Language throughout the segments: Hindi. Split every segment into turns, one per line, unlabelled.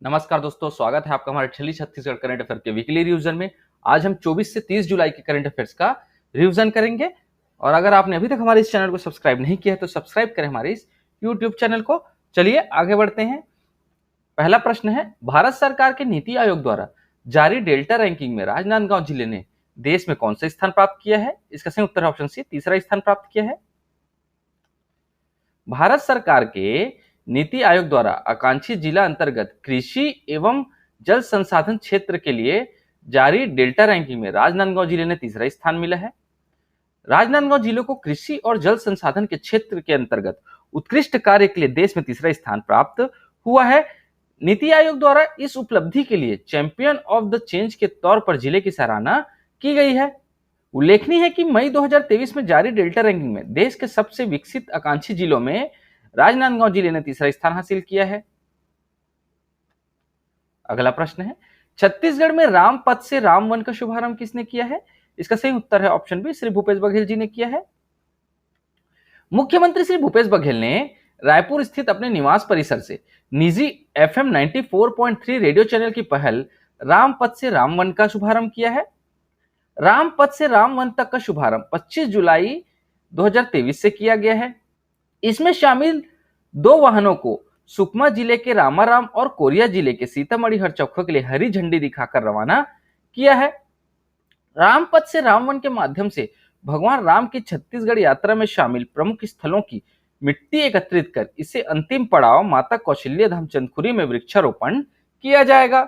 नमस्कार दोस्तों, स्वागत है आपका हमारे छली छत्तीसगढ़ करंट अफेयर के वीकली रिवीजन में। आज हम 24 से 30 जुलाई के करंट अफेयर्स का रिवीजन करेंगे। और अगर आपने अभी तक हमारे इस चैनल को सब्सक्राइब नहीं किया है तो सब्सक्राइब करें हमारे इस यूट्यूब चैनल को। चलिए आगे बढ़ते हैं। पहला प्रश्न है, भारत सरकार के नीति आयोग द्वारा जारी डेल्टा रैंकिंग में राजनांदगांव जिले ने देश में कौन सा स्थान प्राप्त किया है? इसका सही उत्तर है ऑप्शन सी, तीसरा स्थान प्राप्त किया है। भारत सरकार के नीति आयोग द्वारा आकांक्षी जिला अंतर्गत कृषि एवं जल संसाधन क्षेत्र के लिए जारी डेल्टा रैंकिंग में राजनांदगांव जिले ने तीसरा स्थान मिला है। राजनांदगांव जिले को कृषि और जल संसाधन के क्षेत्र के अंतर्गत उत्कृष्ट कार्य के लिए देश में तीसरा स्थान प्राप्त हुआ है। नीति आयोग द्वारा इस उपलब्धि के लिए चैंपियन ऑफ द चेंज के तौर पर जिले की सराहना की गई है। उल्लेखनीय है कि मई 2023 में जारी डेल्टा रैंकिंग में देश के सबसे विकसित आकांक्षी जिलों में राजनांदगांव जिले ने तीसरा स्थान हासिल किया है। अगला प्रश्न है, छत्तीसगढ़ में राम पथ से राम वन का शुभारंभ किसने किया है? इसका सही उत्तर है ऑप्शन बी, श्री भूपेश बघेल जी ने किया है। मुख्यमंत्री श्री भूपेश बघेल ने रायपुर स्थित अपने निवास परिसर से निजी FM 94.3 रेडियो चैनल की पहल राम पथ से राम वन का शुभारंभ किया है। राम पथ से राम वन तक का शुभारंभ 25 जुलाई 2023 से किया गया है। इसमें शामिल 2 वाहनों को सुकमा जिले के रामाराम और कोरिया जिले के सीतामढ़ी हरचौखा के लिए हरी झंडी दिखाकर रवाना किया है। रामपथ से रामवन के माध्यम से भगवान राम की छत्तीसगढ़ यात्रा में शामिल प्रमुख स्थलों की मिट्टी एकत्रित कर इसे अंतिम पड़ाव माता कौशल्य धाम चंदखुरी में वृक्षारोपण किया जाएगा।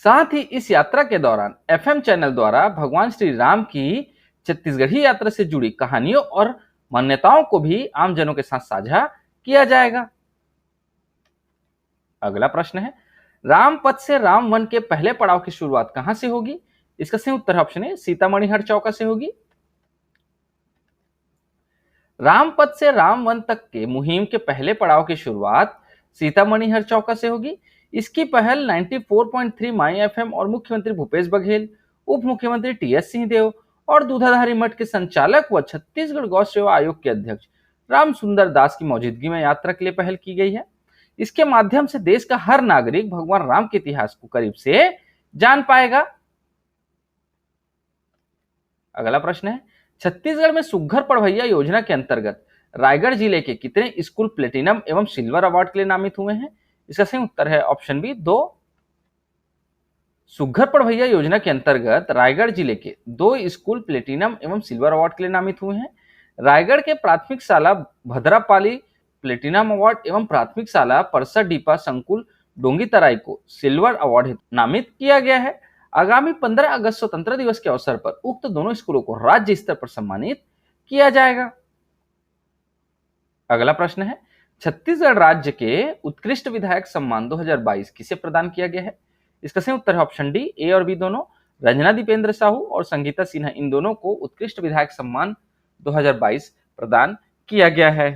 साथ ही इस यात्रा के दौरान FM चैनल द्वारा भगवान श्री राम की छत्तीसगढ़ी यात्रा से जुड़ी कहानियों और मान्यताओं को भी आमजनों के साथ साझा किया जाएगा। अगला प्रश्न है, रामपथ से राम वन के पहले पड़ाव की शुरुआत कहां से होगी? इसका सही उत्तर है ऑप्शन ए, सीतामढ़ी हरचौका से होगी। रामपथ से राम वन तक के मुहिम के पहले पड़ाव की शुरुआत सीतामढ़ी हरचौका से होगी। इसकी पहल 94.3 माई FM और मुख्यमंत्री भूपेश बघेल, उप मुख्यमंत्री TS सिंहदेव और दूधाधारी मठ के संचालक व छत्तीसगढ़ गौ सेवा आयोग के अध्यक्ष राम सुंदर दास की मौजूदगी में यात्रा के लिए पहल की गई है। इसके माध्यम से देश का हर नागरिक भगवान राम के इतिहास को करीब से जान पाएगा। अगला प्रश्न है, छत्तीसगढ़ में सुघ्घर पढ़वैया योजना के अंतर्गत रायगढ़ जिले के कितने स्कूल प्लेटिनम एवं सिल्वर अवार्ड के लिए नामित हुए हैं? इसका सही उत्तर है ऑप्शन बी, 2। सुघ्घर पढ़वैया योजना के अंतर्गत रायगढ़ जिले के 2 स्कूल प्लेटिनम एवं सिल्वर अवार्ड के लिए नामित हुए हैं। रायगढ़ के प्राथमिक शाला भद्रापाली प्लेटिनम अवार्ड एवं प्राथमिक शाला परसा डीपा संकुल डोंगीतराई को सिल्वर अवार्ड नामित किया गया है। आगामी 15 अगस्त स्वतंत्रता दिवस के अवसर पर उक्त दोनों स्कूलों को राज्य स्तर पर सम्मानित किया जाएगा। अगला प्रश्न है, छत्तीसगढ़ राज्य के उत्कृष्ट विधायक सम्मान 2022 किसे प्रदान किया गया है? इसका सही उत्तर है ऑप्शन डी, ए और बी दोनों। रंजना दीपेंद्र साहू और संगीता सिन्हा, इन दोनों को उत्कृष्ट विधायक सम्मान 2022 प्रदान किया गया है।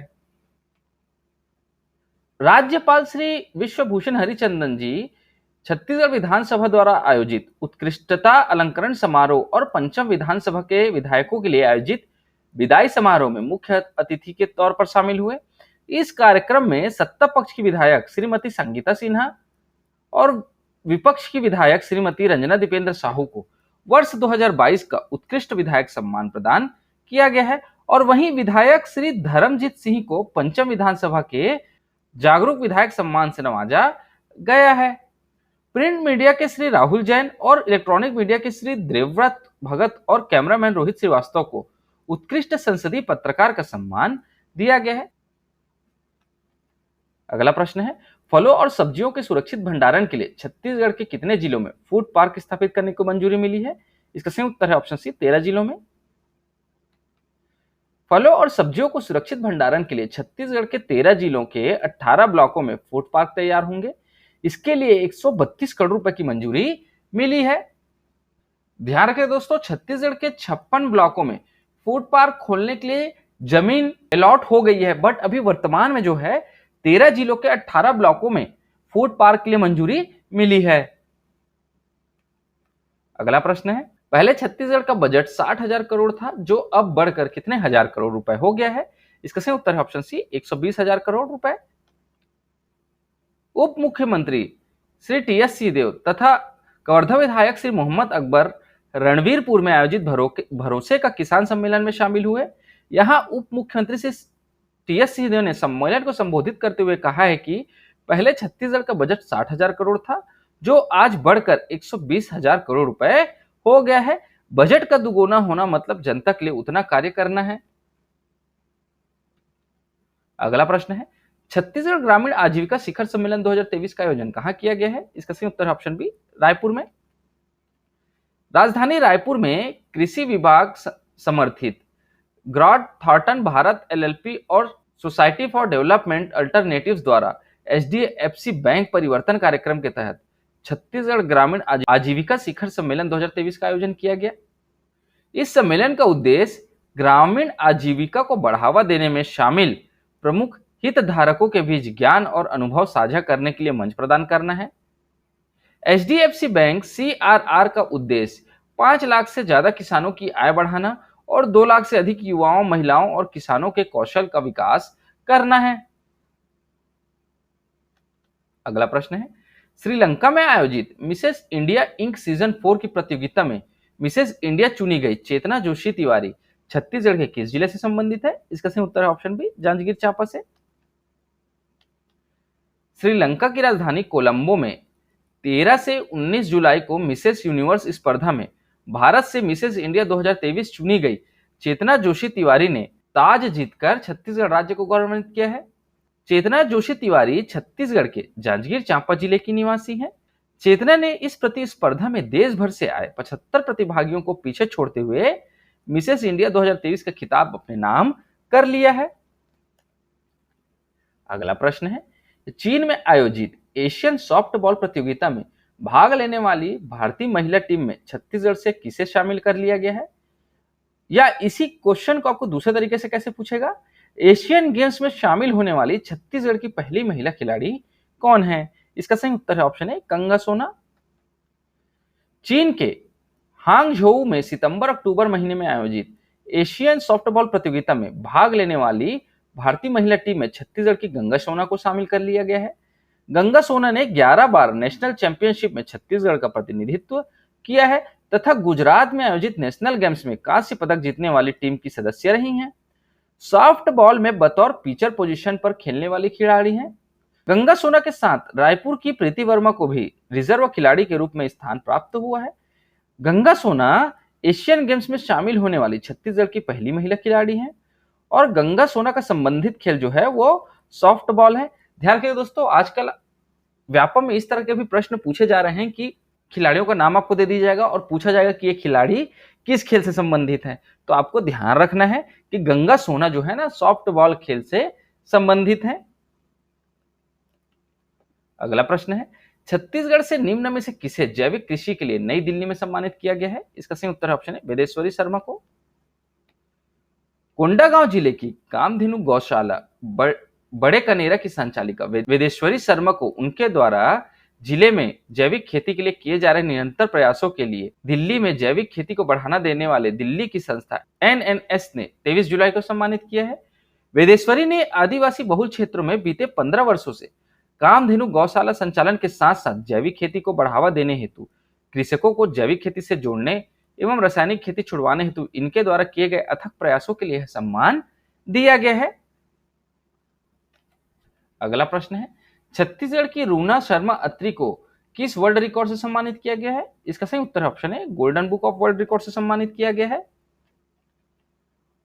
राज्यपाल श्री विश्वभूषण हरिचंदन जी छत्तीसगढ़ विधानसभा द्वारा आयोजित उत्कृष्टता अलंकरण समारोह और पंचम विधानसभा के विधायकों के लिए आयोजित विदाई समारोह में मुख्य अतिथि के तौर पर शामिल हुए। इस कार्यक्रम में सत्ता पक्ष की विधायक श्रीमती संगीता सिन्हा और विपक्ष की विधायक श्रीमती रंजना दीपेंद्र साहू को वर्ष 2022 का उत्कृष्ट विधायक सम्मान प्रदान किया गया है। और वहीं विधायक श्री धर्मजीत सिंह को पंचम विधानसभा के जागरूक विधायक सम्मान से नवाजा गया है। प्रिंट मीडिया के श्री राहुल जैन और इलेक्ट्रॉनिक मीडिया के श्री देवव्रत भगत और कैमरामैन रोहित श्रीवास्तव को उत्कृष्ट संसदीय पत्रकार का सम्मान दिया गया है। अगला प्रश्न है, फलों और सब्जियों के सुरक्षित भंडारण के लिए छत्तीसगढ़ के कितने जिलों में फूड पार्क स्थापित करने को मंजूरी मिली है? इसका सही उत्तर है ऑप्शन सी, 13 जिलों में। फलों और सब्जियों को सुरक्षित भंडारण के लिए छत्तीसगढ़ के 13 जिलों के 18 ब्लॉकों में फूड पार्क तैयार होंगे। इसके लिए 132 करोड़ रुपए की मंजूरी मिली है। ध्यान रखें दोस्तों, छत्तीसगढ़ के 56 ब्लॉकों में फूड पार्क खोलने के लिए जमीन अलॉट हो गई है, बट अभी वर्तमान में जो है 13 जिलों के 18 ब्लॉकों में फूड पार्क के लिए मंजूरी मिली है। अगला प्रश्न है, पहले छत्तीसगढ़ का बजट 60,000 करोड़ था, जो अब बढ़कर कितने हजार करोड़ रुपए हो गया है? इसका सही उत्तर है ऑप्शन सी, 120,000 करोड़ रुपए। उप मुख्यमंत्री श्री टी.एस. सिंहदेव तथा कवर्धा विधायक श्री मोहम्मद अकबर रणवीरपुर में आयोजित भरोसे का किसान सम्मेलन में शामिल हुए। यहाँ उप मुख्यमंत्री श्री टी.एस. सिंहदेव ने सम्मेलन को संबोधित करते हुए कहा है कि पहले छत्तीसगढ़ का बजट 60,000 करोड़ था, जो आज बढ़कर 120,000 करोड़ रुपए हो गया है। बजट का दुगुना होना मतलब जनता के लिए उतना कार्य करना है। अगला प्रश्न है, छत्तीसगढ़ ग्रामीण आजीविका शिखर सम्मेलन 2023 का आयोजन कहां किया गया है? इसका सही उत्तर है ऑप्शन बी, रायपुर में। राजधानी रायपुर में कृषि विभाग समर्थित ग्रॉड थॉर्टन भारत एलएलपी और सोसाइटी फॉर डेवलपमेंट अल्टरनेटिव्स द्वारा एचडीएफसी बैंक परिवर्तन कार्यक्रम के तहत छत्तीसगढ़ ग्रामीण आजीविका शिखर सम्मेलन 2023 का आयोजन किया गया। इस सम्मेलन का उद्देश्य ग्रामीण आजीविका को बढ़ावा देने में शामिल प्रमुख हितधारकों के बीच ज्ञान और अनुभव साझा करने के लिए मंच प्रदान करना है। एचडीएफसी बैंक सीआरआर का उद्देश्य 5 लाख से ज्यादा किसानों की आय बढ़ाना और 2 लाख से अधिक युवाओं, महिलाओं और किसानों के कौशल का विकास करना है। अगला प्रश्न है, श्रीलंका में आयोजित मिसेस इंडिया इंक सीजन 4 की प्रतियोगिता में मिसेस इंडिया चुनी गई चेतना जोशी तिवारी छत्तीसगढ़ के किस जिले से संबंधित है? इसका सही उत्तर है ऑप्शन बी, जांजगीर चांपा से। श्रीलंका की राजधानी कोलंबो में 13 से 19 जुलाई को मिसेस यूनिवर्स स्पर्धा में भारत से मिसेस इंडिया 2023 चुनी गई चेतना जोशी तिवारी ने ताज जीतकर छत्तीसगढ़ राज्य को गौरवान्वित किया है। चेतना जोशी तिवारी छत्तीसगढ़ के जांजगीर चांपा जिले की निवासी हैं। चेतना ने इस प्रतिस्पर्धा में देश भर से आए 75 प्रतिभागियों को पीछे छोड़ते हुए मिसेस इंडिया 2023 का खिताब अपने नाम कर लिया है। अगला प्रश्न है, चीन में आयोजित एशियन सॉफ्टबॉल प्रतियोगिता में भाग लेने वाली भारतीय महिला टीम में छत्तीसगढ़ से किसे शामिल कर लिया गया है? या इसी क्वेश्चन को आपको दूसरे तरीके से कैसे पूछेगा, एशियन गेम्स में शामिल होने वाली छत्तीसगढ़ की पहली महिला खिलाड़ी कौन है? इसका सही उत्तर है ऑप्शन है, गंगा सोना। चीन के हांगझोउ में सितंबर-अक्टूबर महीने में आयोजित एशियन सॉफ्टबॉल प्रतियोगिता में भाग लेने वाली भारतीय महिला टीम में छत्तीसगढ़ की गंगा सोना को शामिल कर लिया गया है। गंगा सोना ने 11 बार नेशनल चैंपियनशिप में छत्तीसगढ़ का प्रतिनिधित्व किया है तथा गुजरात में आयोजित नेशनल गेम्स में कांस्य पदक जीतने वाली टीम की सदस्य रही हैं। सॉफ्टबॉल में बतौर पिचर पोजीशन पर खेलने वाली खिलाड़ी हैं। गंगा सोना के साथ रायपुर की प्रीति वर्मा को भी रिजर्व खिलाड़ी के रूप में स्थान प्राप्त हुआ है। गंगा सोना एशियन गेम्स में शामिल होने वाली छत्तीसगढ़ की पहली महिला खिलाड़ी हैं और गंगा सोना का संबंधित खेल जो है वो सॉफ्टबॉल है। ध्यान रखिए दोस्तों, आजकल व्यापक में इस तरह के भी प्रश्न पूछे जा रहे हैं कि खिलाड़ियों का नाम आपको दे दिया जाएगा और पूछा जाएगा कि ये खिलाड़ी किस खेल से संबंधित है। तो आपको ध्यान रखना है कि गंगा सोना जो है ना सॉफ्टबॉल खेल से संबंधित है। अगला प्रश्न है, छत्तीसगढ़ से निम्न में से किसे जैविक कृषि के लिए नई दिल्ली में सम्मानित किया गया है? इसका सही उत्तर ऑप्शन है, वेदेश्वरी शर्मा को। कोंडागांव जिले की कामधेनु गौशाला बड़े कनेरा की संचालिका वेदेश्वरी शर्मा को उनके द्वारा जिले में जैविक खेती के लिए किए जा रहे निरंतर प्रयासों के लिए दिल्ली में जैविक खेती को बढ़ावा देने वाले दिल्ली की संस्था एनएनएस ने 23 जुलाई को सम्मानित किया है। वेदेश्वरी ने आदिवासी बहुल क्षेत्रों में बीते 15 वर्षों से कामधेनु गौशाला संचालन के साथ साथ जैविक खेती को बढ़ावा देने हेतु कृषकों को जैविक खेती से जोड़ने एवं रासायनिक खेती छुड़वाने हेतु इनके द्वारा किए गए अथक प्रयासों के लिए सम्मान दिया गया है। अगला प्रश्न है, छत्तीसगढ़ की रूना शर्मा अत्री को किस वर्ल्ड रिकॉर्ड से सम्मानित किया गया है? इसका सही उत्तर ऑप्शन है, golden book of world record से सम्मानित किया गया है।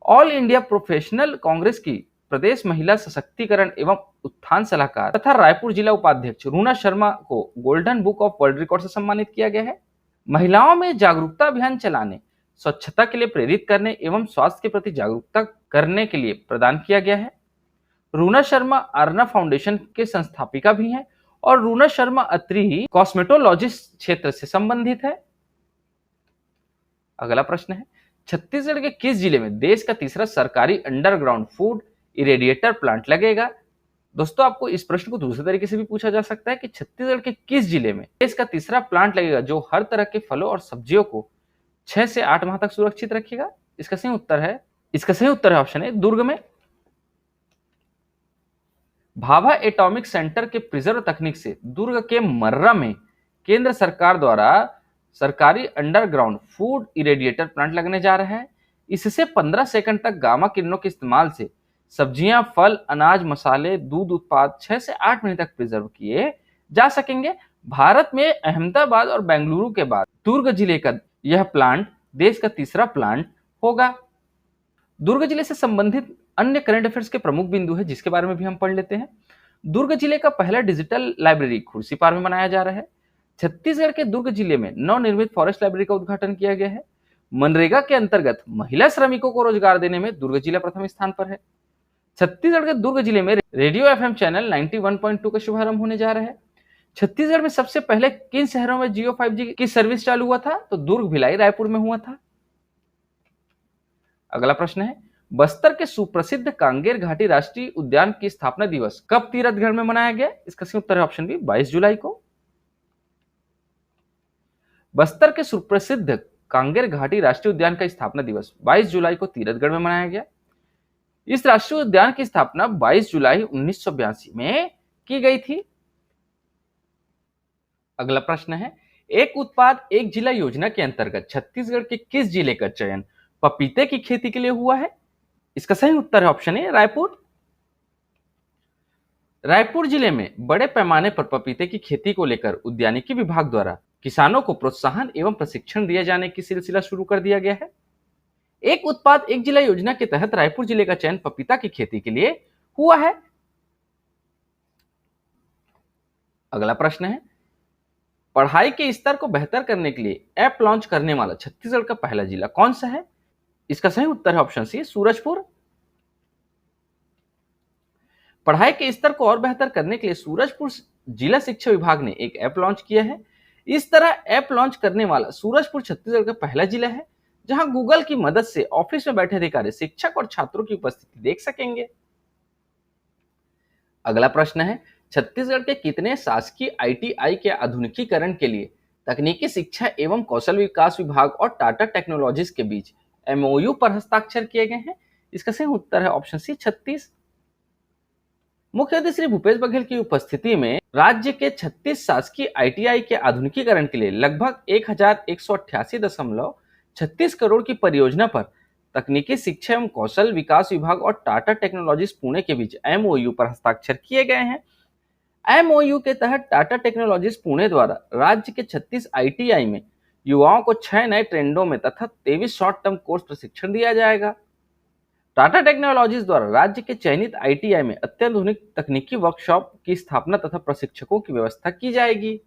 ऑल इंडिया प्रोफेशनल कांग्रेस की प्रदेश महिला सशक्तिकरण एवं उत्थान सलाहकार तथा रायपुर जिला उपाध्यक्ष रूना शर्मा को golden book of world record से सम्मानित किया गया है। महिलाओं में जागरूकता अभियान चलाने, स्वच्छता के लिए प्रेरित करने एवं स्वास्थ्य के प्रति जागरूकता करने के लिए प्रदान किया गया है। रूना शर्मा अर्ना फाउंडेशन के संस्थापिका भी हैं और रूना शर्मा अत्री कॉस्मेटोलॉजिस्ट क्षेत्र से संबंधित है। अगला प्रश्न है, छत्तीसगढ़ के किस जिले में देश का तीसरा सरकारी अंडरग्राउंड फूड इरेडिएटर प्लांट लगेगा? दोस्तों, आपको इस प्रश्न को दूसरे तरीके से भी पूछा जा सकता है कि छत्तीसगढ़ के किस जिले में देश का तीसरा प्लांट लगेगा जो हर तरह के फलों और सब्जियों को 6 से 8 माह तक सुरक्षित रखेगा? इसका सही उत्तर है ऑप्शन है, दुर्ग में। भाभा एटॉमिक सेंटर के प्रिजर्व तकनीक से दुर्ग के मर्रा में केंद्र सरकार द्वारा सरकारी अंडरग्राउंड फूड इरेडिएटर प्लांट लगने जा रहा है। इससे 15 सेकंड तक गामा किरणों के इस्तेमाल से सब्जियां, फल, अनाज, मसाले, दूध उत्पाद 6 से 8 महीने तक प्रिजर्व किए जा सकेंगे। भारत में अहमदाबाद और बेंगलुरु के बाद दुर्ग जिले का यह प्लांट देश का तीसरा प्लांट होगा। दुर्ग जिले से संबंधित अन्य करंट अफेयर्स के प्रमुख बिंदु है जिसके बारे में भी हम पढ़ लेते हैं। दुर्ग जिले का पहला डिजिटल लाइब्रेरी खुर्सीपार में बनाया जा रहा है। छत्तीसगढ़ के दुर्ग जिले में नवनिर्मित फॉरेस्ट लाइब्रेरी का उद्घाटन किया गया है। मनरेगा के अंतर्गत महिला श्रमिकों को रोजगार देने में दुर्ग जिला प्रथम स्थान पर है। छत्तीसगढ़ के दुर्ग जिले में रेडियो एफएम चैनल 91.2 का शुभारंभ होने जा रहा है। छत्तीसगढ़ में सबसे पहले किन शहरों में जियो 5G की सर्विस चालू हुआ था? तो दुर्ग, भिलाई, रायपुर में हुआ था। अगला प्रश्न है, बस्तर के सुप्रसिद्ध कांगेर घाटी राष्ट्रीय उद्यान की स्थापना दिवस कब तीरथगढ़ में मनाया गया? इसका सही उत्तर है ऑप्शन बी, 22 जुलाई को। बस्तर के सुप्रसिद्ध कांगेर घाटी राष्ट्रीय उद्यान का स्थापना दिवस 22 जुलाई को तीरथगढ़ में मनाया गया। इस राष्ट्रीय उद्यान की स्थापना 22 जुलाई 1982 में की गई थी। अगला प्रश्न है, एक उत्पाद एक जिला योजना के अंतर्गत छत्तीसगढ़ के किस जिले का चयन पपीते की खेती के लिए हुआ है? इसका सही उत्तर है ऑप्शन ए, रायपुर। रायपुर जिले में बड़े पैमाने पर पपीते की खेती को लेकर उद्यानिकी विभाग द्वारा किसानों को प्रोत्साहन एवं प्रशिक्षण दिए जाने की सिलसिला शुरू कर दिया गया है। एक उत्पाद एक जिला योजना के तहत रायपुर जिले का चयन पपीता की खेती के लिए हुआ है। अगला प्रश्न है, पढ़ाई के स्तर को बेहतर करने के लिए ऐप लॉन्च करने वाला छत्तीसगढ़ का पहला जिला कौन सा है? इसका सही उत्तर है ऑप्शन सी, सूरजपुर। पढ़ाई के स्तर को और बेहतर करने के लिए सूरजपुर जिला शिक्षा विभाग ने एक ऐप लॉन्च किया है। इस तरह ऐप लॉन्च करने वाला सूरजपुर छत्तीसगढ़ का पहला जिला है जहां गूगल की मदद से ऑफिस में बैठे अधिकारी शिक्षक और छात्रों की उपस्थिति देख सकेंगे। अगला प्रश्न है, छत्तीसगढ़ के कितने शासकीय आईटीआई के आधुनिकीकरण के लिए तकनीकी शिक्षा एवं कौशल विकास विभाग और टाटा टेक्नोलॉजीज के बीच एमओयू पर हस्ताक्षर किए गए हैं? इसका सही उत्तर है ऑप्शन सी, 36। मुख्यमंत्री श्री भूपेश बघेल की उपस्थिति में राज्य के 36 शासकीय आईटीआई के आधुनिकीकरण के लिए लगभग 1188.36 करोड़ की परियोजना पर तकनीकी शिक्षा एवं कौशल विकास विभाग और टाटा टेक्नोलॉजीज पुणे के बीच एमओयू पर हस्ताक्षर किए गए हैं। एमओयू के तहत टाटा टेक्नोलॉजीज पुणे द्वारा राज्य के 36 आईटीआई में युवाओं को 6 नए ट्रेंडों में तथा 23 शॉर्ट टर्म कोर्स प्रशिक्षण दिया जाएगा। टाटा टेक्नोलॉजीज द्वारा राज्य के चयनित आईटीआई में अत्याधुनिक तकनीकी वर्कशॉप की स्थापना तथा प्रशिक्षकों की व्यवस्था की जाएगी।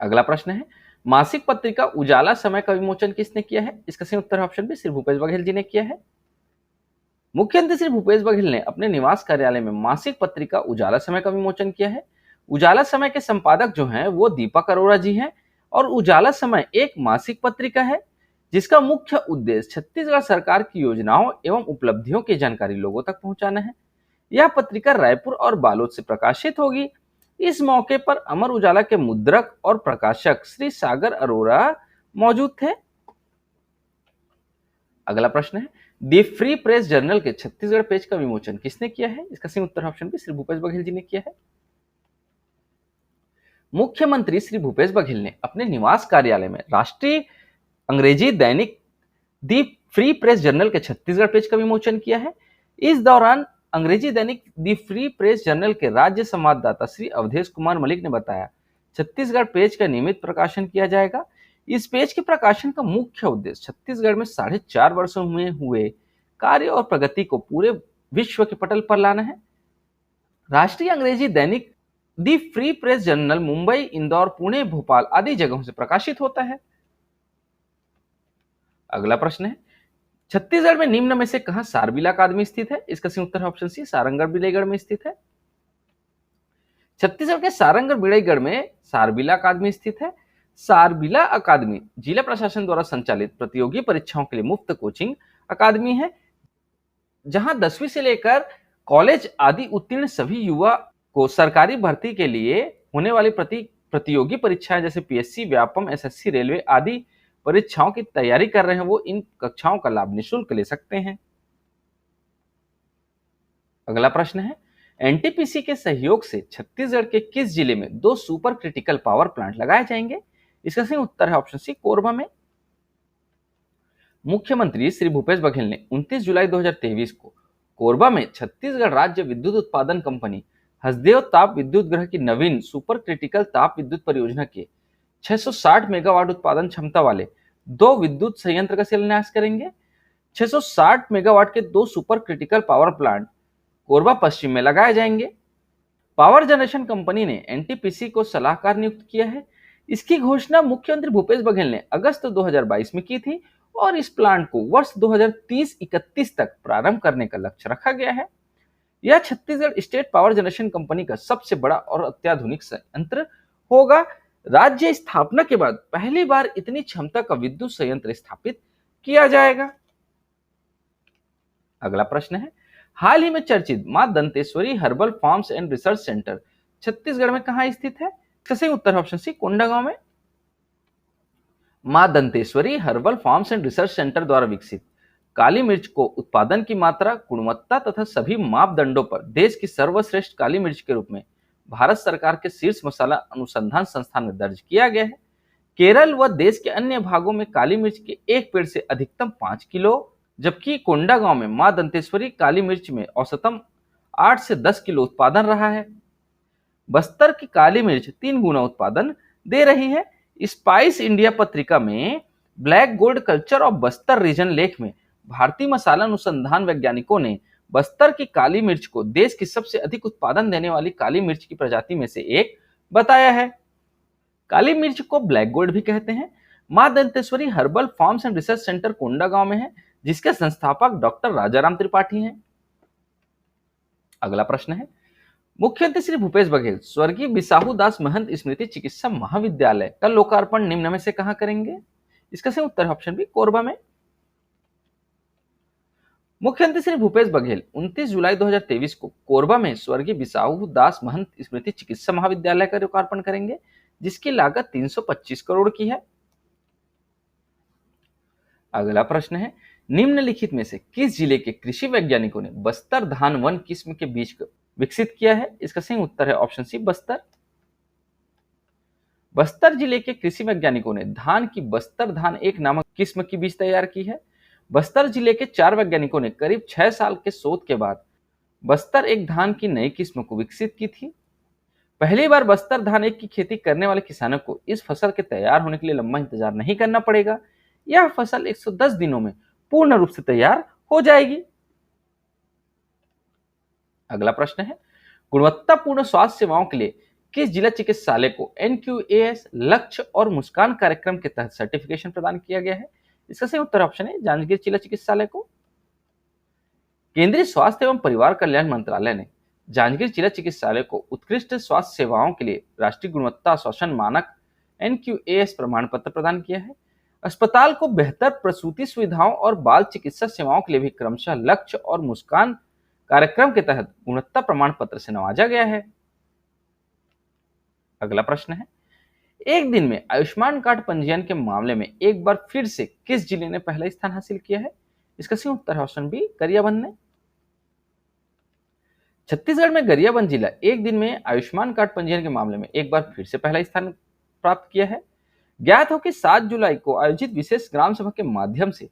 अगला प्रश्न है, मासिक पत्रिका उजाला समय का विमोचन किसने किया है? इसका सही उत्तर ऑप्शन बी, श्री भूपेश बघेल जी ने किया है। मुख्यमंत्री श्री भूपेश बघेल ने अपने निवास कार्यालय में मासिक पत्रिका उजाला समय का विमोचन किया है। उजाला समय के संपादक जो हैं वो दीपक अरोड़ा जी हैं और उजाला समय एक मासिक पत्रिका है जिसका मुख्य उद्देश्य छत्तीसगढ़ सरकार की योजनाओं एवं उपलब्धियों की जानकारी लोगों तक पहुंचाना है। यह पत्रिका रायपुर और बालोद से प्रकाशित होगी। इस मौके पर अमर उजाला के मुद्रक और प्रकाशक श्री सागर अरोड़ा मौजूद थे। अगला प्रश्न है, दी फ्री प्रेस जर्नल के छत्तीसगढ़ पेज का विमोचन किसने किया है? इसका सही उत्तर ऑप्शन बी, श्री भूपेश बघेल जी ने किया है। मुख्यमंत्री श्री भूपेश बघेल ने अपने निवास कार्यालय में राष्ट्रीय अंग्रेजी दैनिक दी फ्री प्रेस जर्नल के छत्तीसगढ़ पेज का विमोचन किया है। इस दौरान अंग्रेजी दैनिक दी फ्री प्रेस जर्नल के राज्य संवाददाता श्री अवधेश कुमार मलिक ने बताया, छत्तीसगढ़ पेज का नियमित प्रकाशन किया जाएगा। इस पेज के प्रकाशन का मुख्य उद्देश्य छत्तीसगढ़ में 4.5 वर्षों में हुए कार्य और प्रगति को पूरे विश्व के पटल पर लाना है। राष्ट्रीय अंग्रेजी दैनिक the free press journal Mumbai, Indore, Pune, Bhopal आदि जगहों से प्रकाशित होता है। अगला प्रश्न है, छत्तीसगढ़ में निम्न में से कहां सारबिला अकादमी स्थित है? इसका सही उत्तर ऑप्शन सी, सारंगढ़ बिलाईगढ़ में स्थित है। छत्तीसगढ़ के सारंगढ़ बिलाईगढ़ में सारबिला अकादमी स्थित है। सारबिला अकादमी जिला प्रशासन द्वारा संचालित प्रतियोगी परीक्षाओं के लिए मुफ्त कोचिंग अकादमी है जहां 10वीं से लेकर कॉलेज आदि उत्तीर्ण सभी युवा को सरकारी भर्ती के लिए होने वाली प्रतियोगी परीक्षाएं जैसे पीएससी, व्यापम, एसएससी, रेलवे आदि परीक्षाओं की तैयारी कर रहे हैं वो इन कक्षाओं का लाभ निःशुल्क ले सकते हैं। अगला प्रश्न है, एनटीपीसी के सहयोग से छत्तीसगढ़ के किस जिले में 2 सुपर क्रिटिकल पावर प्लांट लगाए जाएंगे? इसका सही उत्तर है ऑप्शन सी, कोरबा में। मुख्यमंत्री श्री भूपेश बघेल ने 29 जुलाई 2023 को कोरबा में छत्तीसगढ़ राज्य विद्युत उत्पादन कंपनी हसदेव ताप विद्युत गृह की नवीन सुपर क्रिटिकल ताप विद्युत परियोजना के 660 मेगावाट उत्पादन क्षमता वाले 2 विद्युत संयंत्र का शिलान्यास करेंगे। 660 मेगावाट के 2 super critical power plant Korba पश्चिम में लगाए जाएंगे। पावर जनरेशन कंपनी ने एनटीपीसी को सलाहकार नियुक्त किया है। इसकी घोषणा मुख्यमंत्री भूपेश बघेल ने अगस्त 2022 में की थी और इस प्लांट को वर्ष 2030-31 तक प्रारंभ करने का लक्ष्य रखा गया है। यह Chhattisgarh state power generation company का सबसे बड़ा और अत्याधुनिक संयंत्र होगा। राज्य स्थापना के बाद पहली बार इतनी क्षमता का विद्युत संयंत्र स्थापित किया जाएगा। अगला प्रश्न है, हाल ही में चर्चित मां Danteshwari herbal farms and research centre Chhattisgarh में कहां स्थित है? इसका सही उत्तर ऑप्शन सी, कोंडागांव में। मां Danteshwari herbal farms and research centre द्वारा विकसित काली मिर्च को उत्पादन की मात्रा, गुणवत्ता तथा सभी मापदंडों पर देश की सर्वश्रेष्ठ काली मिर्च के रूप में भारत सरकार के शीर्ष मसाला अनुसंधान संस्थान में दर्ज किया गया है। केरल व देश के अन्य भागों में काली मिर्च के एक पेड़ से अधिकतम 5 किलो, जबकि कोंडागांव में मां दंतेश्वरी काली मिर्च में औसतम 8 से 10 किलो उत्पादन रहा है। बस्तर की काली मिर्च 3 गुना उत्पादन दे रही है। स्पाइस इंडिया पत्रिका में black gold culture of Bastar region लेख में भारतीय मसाला अनुसंधान वैज्ञानिकों ने बस्तर की काली मिर्च को देश की सबसे अधिक उत्पादन देने वाली काली मिर्च की प्रजाति में से एक बताया है। काली मिर्च को ब्लैक गोल्ड भी कहते हैं। मां Danteshwari herbal farms and research centre Kondagaon में है, जिसके संस्थापक डॉक्टर राजाराम त्रिपाठी हैं। अगला प्रश्न है, मुख्यमंत्री श्री भूपेश बघेल स्वर्गीय बिसाहू दास महंत स्मृति चिकित्सा महाविद्यालय का लोकार्पण निम्न में से कहां करेंगे? इसका सही उत्तर ऑप्शन बी, कोरबा में। मुख्यमंत्री श्री भूपेश बघेल 29 जुलाई 2023 को कोरबा में स्वर्गीय बिसाहू दास महंत स्मृति चिकित्सा महाविद्यालय का लोकार्पण करेंगे, जिसकी लागत 325 करोड़ की है। अगला प्रश्न है, निम्नलिखित में से किस जिले के कृषि वैज्ञानिकों ने बस्तर धान वन किस्म के बीज को विकसित किया है? इसका सही उत्तर है ऑप्शन सी, बस्तर। बस्तर जिले के कृषि वैज्ञानिकों ने धान की बस्तर धान एक नामक किस्म की बीज तैयार की है। बस्तर जिले के 4 वैज्ञानिकों ने करीब 6 साल के शोध के बाद बस्तर एक धान की नई किस्म को विकसित की थी। पहली बार बस्तर धान एक की खेती करने वाले किसानों को इस फसल के तैयार होने के लिए लंबा इंतजार नहीं करना पड़ेगा। यह फसल 110 दिनों में पूर्ण रूप से तैयार हो जाएगी। अगला प्रश्न है, गुणवत्तापूर्ण स्वास्थ्य सेवाओं के लिए किस जिला चिकित्सालय को एनक्यूएएस लक्ष्य और मुस्कान कार्यक्रम के तहत सर्टिफिकेशन प्रदान किया गया है? इसका सही उत्तर ऑप्शन है, जांजगीर जिला चिकित्सालय को। केंद्रीय स्वास्थ्य एवं परिवार कल्याण मंत्रालय ने जांजगीर जिला चिकित्सालय को उत्कृष्ट स्वास्थ्य सेवाओं के लिए राष्ट्रीय गुणवत्ता आश्वासन मानक एनक्यूएएस प्रमाण पत्र प्रदान किया है। अस्पताल को बेहतर प्रसूति सुविधाओं और बाल चिकित्सा सेवाओं के लिए भी क्रमशः लक्ष्य और मुस्कान कार्यक्रम के तहत गुणवत्ता प्रमाण पत्र से नवाजा गया है। अगला प्रश्न है, एक दिन में आयुष्मान कार्ड पंजीयन के मामले में एक बार फिर से किस जिले ने पहला स्थान हासिल किया है? इसका सही उत्तर है ऑप्शन बी, गरियाबंद ने। छत्तीसगढ़ में गरियाबंद जिला एक दिन में आयुष्मान कार्ड पंजीयन के मामले में एक बार फिर से पहला स्थान प्राप्त किया है। ज्ञात हो कि 7 जुलाई को आयोजित विशेष ग्राम सभा के माध्यम से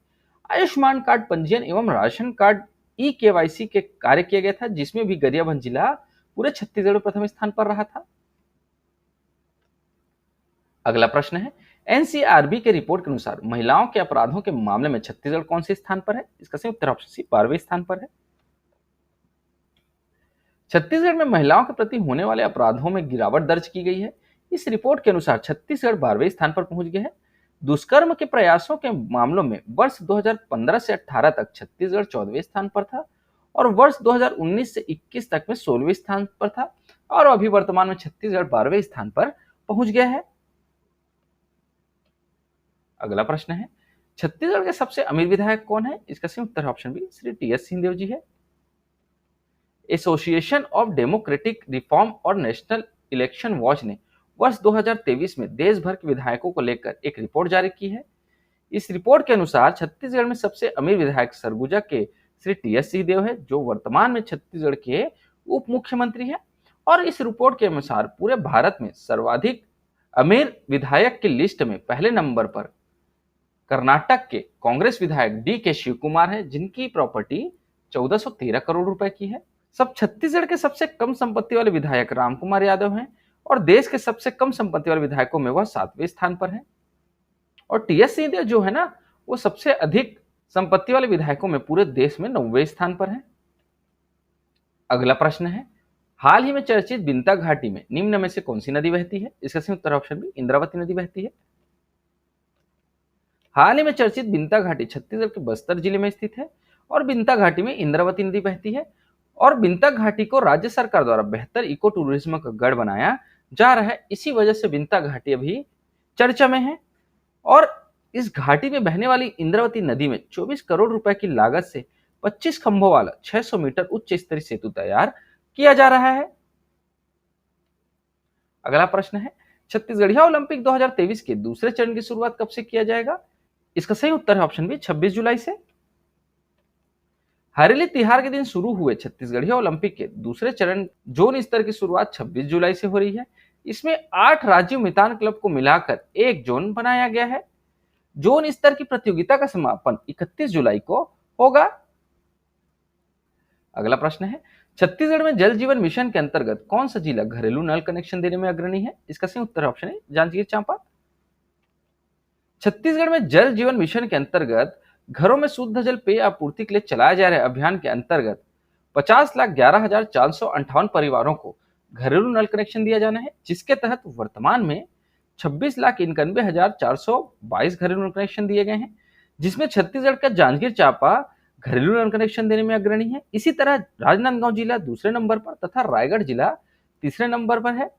आयुष्मान कार्ड पंजीयन एवं राशन कार्ड ई-केवाईसी के कार्य किया गया था, जिसमें भी गरियाबंद जिला पूरे छत्तीसगढ़ में प्रथम स्थान पर रहा था। अगला प्रश्न है, एनसीआरबी के रिपोर्ट के अनुसार महिलाओं के अपराधों के मामले में छत्तीसगढ़ कौन से स्थान पर है? इसका सही उत्तर ऑप्शन सी, 12वें स्थान पर है। छत्तीसगढ़ में महिलाओं के प्रति होने वाले अपराधों में गिरावट दर्ज की गई है। इस रिपोर्ट के अनुसार छत्तीसगढ़ 12वें स्थान पर पहुंच गया है। दुष्कर्म के प्रयासों के मामलों में वर्ष 2015 से 18 तक छत्तीसगढ़ 14वें स्थान पर था और वर्ष 2019 से 21 तक में 16वें स्थान पर था और अभी वर्तमान में छत्तीसगढ़ 12वें स्थान पर पहुंच गया है। अगला प्रश्न है, छत्तीसगढ़ के सबसे अमीर विधायक कौन है? इसका सही उत्तर option B, Shri T S. Singhdeo ji है। एसोसिएशन ऑफ डेमोक्रेटिक रिफॉर्म और नेशनल इलेक्शन वॉच ने वर्ष 2023 में देश भर के विधायकों को लेकर एक रिपोर्ट जारी की है। इस रिपोर्ट के अनुसार छत्तीसगढ़ में सबसे अमीर विधायक सरगुजा के श्री टी.एस. सिंहदेव है, जो वर्तमान में छत्तीसगढ़ के उप मुख्यमंत्री हैं। और इस रिपोर्ट के अनुसार पूरे भारत में सर्वाधिक अमीर विधायक की लिस्ट में पहले नंबर पर कर्नाटक के कांग्रेस विधायक डी.के. शिव कुमार है, जिनकी प्रॉपर्टी 1413 करोड़ रुपए की है। छत्तीसगढ़ के सबसे कम संपत्ति वाले विधायक राम कुमार यादव हैं और देश के सबसे कम संपत्ति वाले विधायकों में वह 7वें स्थान पर है। और टी.एस. सिंहदेव जो है ना, वो सबसे अधिक संपत्ति वाले विधायकों में पूरे देश में 9वें स्थान पर है। अगला प्रश्न है, हाल ही में चर्चित बिंता घाटी में निम्न में से कौन सी नदी बहती है? इसका सही उत्तर ऑप्शन बी, इंद्रावती नदी बहती है। हाल ही में चर्चित बिंता घाटी छत्तीसगढ़ के बस्तर जिले में स्थित है और बिंता घाटी में इंद्रावती नदी बहती है। और बिंता घाटी को राज्य सरकार द्वारा बेहतर इको टूरिज्म का गढ़ बनाया जा रहा है। इसी वजह से बिंता घाटी अभी चर्चा में है। और इस घाटी में बहने वाली इंद्रावती नदी में 24 करोड़ रुपए की लागत से 25 खंभों वाला 600 मीटर उच्च स्तरीय सेतु तैयार किया जा रहा है। अगला प्रश्न है, छत्तीसगढ़िया ओलंपिक 2023 के दूसरे चरण की शुरुआत कब से किया जाएगा? इसका सही उत्तर है ऑप्शन बी, 26 जुलाई से। हरेली तिहार के दिन शुरू हुए छत्तीसगढ़िया ओलंपिक के दूसरे चरण जोन स्तर की शुरुआत 26 जुलाई से हो रही है। इसमें 8 राज्य मैदान क्लब को मिलाकर एक जोन बनाया गया है। जोन स्तर की प्रतियोगिता का समापन 31 जुलाई को होगा। अगला प्रश्न है, छत्तीसगढ़ में जल जीवन मिशन के अंतर्गत कौन सा जिला घरेलू नल कनेक्शन देने में अग्रणी है? इसका सही उत्तर ऑप्शन है, जांजगीर चांपा। छत्तीसगढ़ में जल जीवन मिशन के अंतर्गत घरों में शुद्ध जल पेय आपूर्ति के लिए चलाए जा रहे अभियान के अंतर्गत 50,11,458 परिवारों को घरेलू नल कनेक्शन दिया जाना है, जिसके तहत वर्तमान में 26,91,422 घरेलू नल कनेक्शन दिए गए हैं, जिसमें छत्तीसगढ़ का जांजगीर चांपा घरेलू नल कनेक्शन देने में अग्रणी है। इसी तरह राजनांदगांव जिला दूसरे नंबर पर तथा रायगढ़ जिला तीसरे नंबर पर है।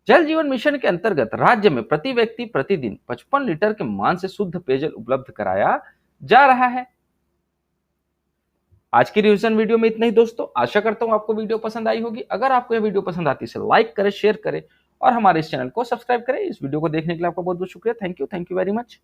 जल जीवन मिशन के अंतर्गत राज्य में प्रति व्यक्ति प्रतिदिन 55 लीटर के मान से शुद्ध पेयजल उपलब्ध कराया जा रहा है। आज की रिवीजन वीडियो में इतना ही दोस्तों। आशा करता हूं आपको वीडियो पसंद आई होगी। अगर आपको यह वीडियो पसंद आती है तो लाइक करें, शेयर करें और हमारे इस चैनल को सब्सक्राइब करें। इस वीडियो को देखने के लिए आपका बहुत बहुत शुक्रिया। Thank you very much.